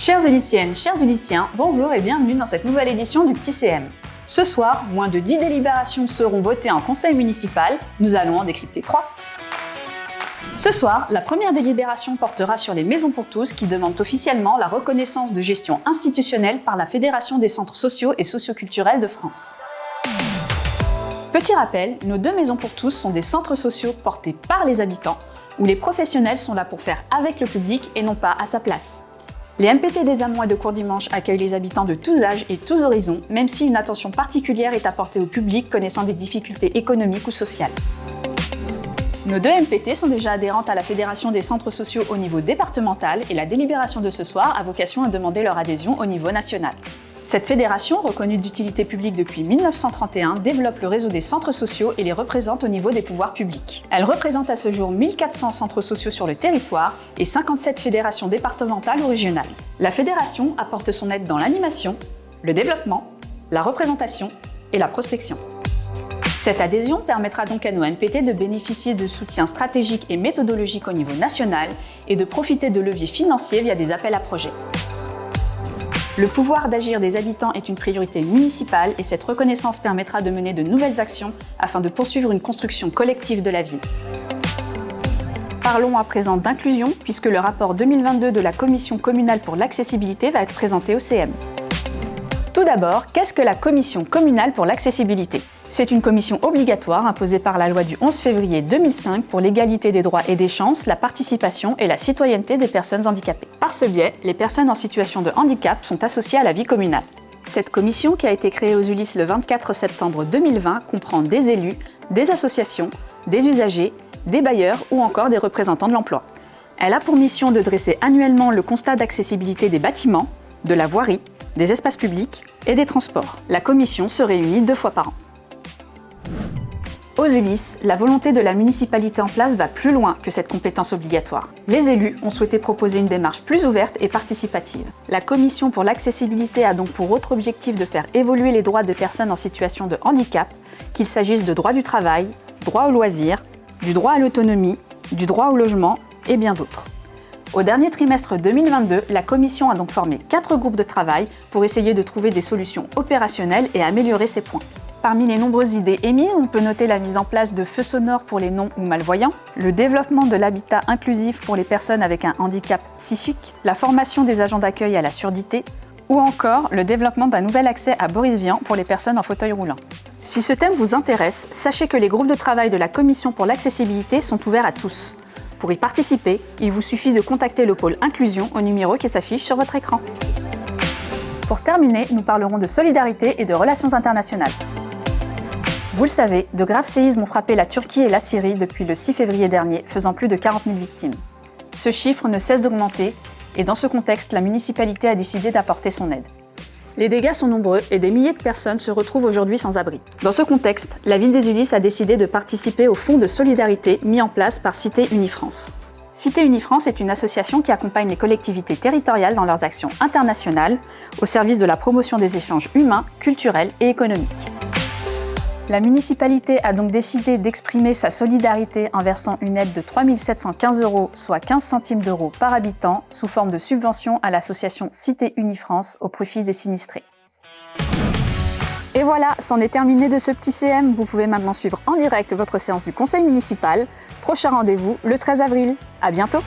Chères Ulyssiennes, chers Ulyssiens, bonjour et bienvenue dans cette nouvelle édition du Petit CM. Ce soir, moins de 10 délibérations seront votées en conseil municipal, nous allons en décrypter 3. Ce soir, la première délibération portera sur les maisons pour tous qui demandent officiellement la reconnaissance de gestion institutionnelle par la Fédération des centres sociaux et socioculturels de France. Petit rappel, nos 2 maisons pour tous sont des centres sociaux portés par les habitants, où les professionnels sont là pour faire avec le public et non pas à sa place. Les MPT des Amours et de Courdimanche accueillent les habitants de tous âges et tous horizons, même si une attention particulière est apportée au public connaissant des difficultés économiques ou sociales. Nos 2 MPT sont déjà adhérentes à la Fédération des centres sociaux au niveau départemental et la délibération de ce soir a vocation à demander leur adhésion au niveau national. Cette fédération, reconnue d'utilité publique depuis 1931, développe le réseau des centres sociaux et les représente au niveau des pouvoirs publics. Elle représente à ce jour 1400 centres sociaux sur le territoire et 57 fédérations départementales ou régionales. La fédération apporte son aide dans l'animation, le développement, la représentation et la prospection. Cette adhésion permettra donc à nos MPT de bénéficier de soutien stratégique et méthodologique au niveau national et de profiter de leviers financiers via des appels à projets. Le pouvoir d'agir des habitants est une priorité municipale et cette reconnaissance permettra de mener de nouvelles actions afin de poursuivre une construction collective de la ville. Parlons à présent d'inclusion puisque le rapport 2022 de la Commission communale pour l'accessibilité va être présenté au CM. Tout d'abord, qu'est-ce que la Commission communale pour l'accessibilité ? C'est une commission obligatoire imposée par la loi du 11 février 2005 pour l'égalité des droits et des chances, la participation et la citoyenneté des personnes handicapées. Par ce biais, les personnes en situation de handicap sont associées à la vie communale. Cette commission, qui a été créée aux Ulysses le 24 septembre 2020, comprend des élus, des associations, des usagers, des bailleurs ou encore des représentants de l'emploi. Elle a pour mission de dresser annuellement le constat d'accessibilité des bâtiments, de la voirie, des espaces publics et des transports. La commission se réunit 2 fois par an. Aux Ulysses, la volonté de la municipalité en place va plus loin que cette compétence obligatoire. Les élus ont souhaité proposer une démarche plus ouverte et participative. La Commission pour l'accessibilité a donc pour autre objectif de faire évoluer les droits des personnes en situation de handicap, qu'il s'agisse de droit du travail, droit au loisir, du droit à l'autonomie, du droit au logement et bien d'autres. Au dernier trimestre 2022, la Commission a donc formé 4 groupes de travail pour essayer de trouver des solutions opérationnelles et améliorer ces points. Parmi les nombreuses idées émises, on peut noter la mise en place de feux sonores pour les non ou malvoyants, le développement de l'habitat inclusif pour les personnes avec un handicap psychique, la formation des agents d'accueil à la surdité, ou encore le développement d'un nouvel accès à Boris Vian pour les personnes en fauteuil roulant. Si ce thème vous intéresse, sachez que les groupes de travail de la Commission pour l'accessibilité sont ouverts à tous. Pour y participer, il vous suffit de contacter le pôle inclusion au numéro qui s'affiche sur votre écran. Pour terminer, nous parlerons de solidarité et de relations internationales. Vous le savez, de graves séismes ont frappé la Turquie et la Syrie depuis le 6 février dernier, faisant plus de 40 000 victimes. Ce chiffre ne cesse d'augmenter et dans ce contexte, la municipalité a décidé d'apporter son aide. Les dégâts sont nombreux et des milliers de personnes se retrouvent aujourd'hui sans abri. Dans ce contexte, la ville des Ulysses a décidé de participer au fonds de solidarité mis en place par Cité Unifrance. Cité Unifrance est une association qui accompagne les collectivités territoriales dans leurs actions internationales au service de la promotion des échanges humains, culturels et économiques. La municipalité a donc décidé d'exprimer sa solidarité en versant une aide de 3 715 €, soit 15 centimes d'euros par habitant, sous forme de subvention à l'association Cité Unifrance au profit des sinistrés. Et voilà, c'en est terminé de ce petit CM. Vous pouvez maintenant suivre en direct votre séance du conseil municipal. Prochain rendez-vous le 13 avril. À bientôt!